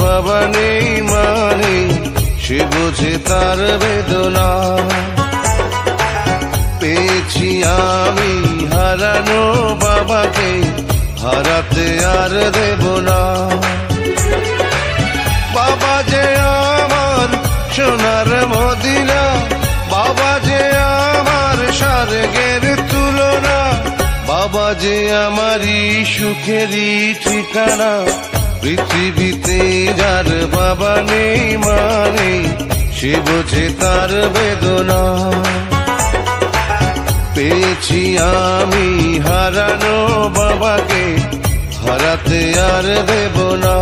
বাবা নেই মানে সে বোঝে তার বেদনা। পেয়েছি আমি হারানো বাবাকে, হারাতে আর দেব না। বাবা যে আমার সোনার মদিনা, বাবা যে আমার স্বর্গের তুলনা, বাবা যে আমারই সুখেরই ঠিকানা। পৃথিবীতে যার বাবা নেই মানে সে বোঝে তার বেদনা। পেয়েছি আমি হারানো বাবাকে, হারাতে আর দেব না।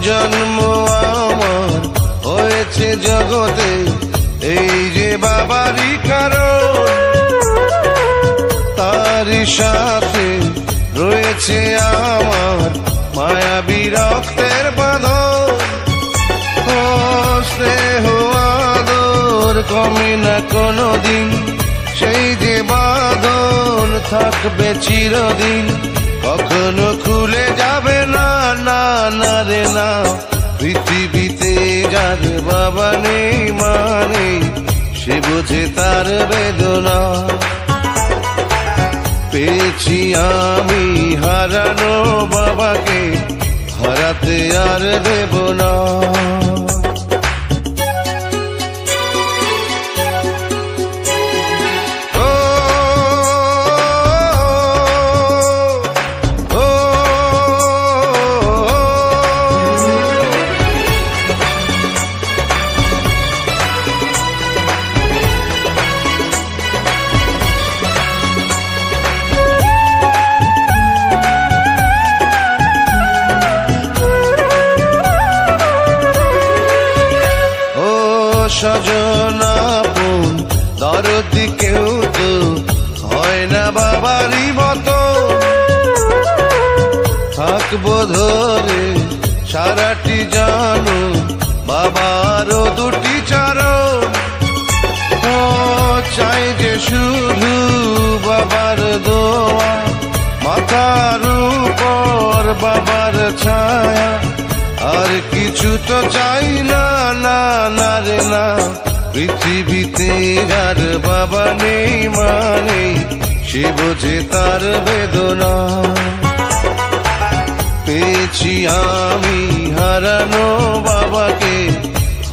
জন্ম আমার হয়েছে জগতে, এই যে বাবারই কারণ। তারই সাথে রয়েছে আমার মায়াবী রক্তের বাঁধন। ও স্নেহ আদর কমে না কোনোদিন, সেই যে বাঁধন থাকবে চিরদিন, কখনো খুলে যাবে না, না না রে না। পৃথিবীতে যার বাবা নেই মানে সে বোঝে তার বেদনা। পেয়েছি আমি হারানো বাবাকে, হারাতে আর দেব না। স্বজন আপন দরদি কেউ তো হয় না বাবারই মতো। থাকবো ধরে সারাটি জানো বাবারও দুটি চরণ। ও চাই যে শুধু বাবার দোয়া, মাথার উপর বাবার ছায়া, আর কিছু তো চাই না, না না রে না। পৃথিবীতে যার বাবা নেই মানে সে বোঝে তার বেদনা। পেয়েছি আমি হারানো বাবাকে,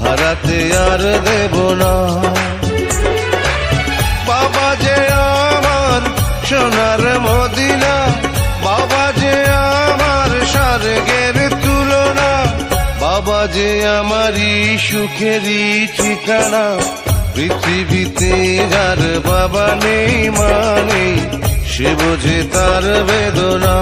হারাতে আর দেব না। বাবা যে আমার সোনার মদিনা, বাবা যে আমার স্বর্গের তুলনা, বাবা যে আমারই সুখেরই ঠিকানা। পৃথিবীতে যার বাবা নেই মানে সে বোঝে তার বেদনা।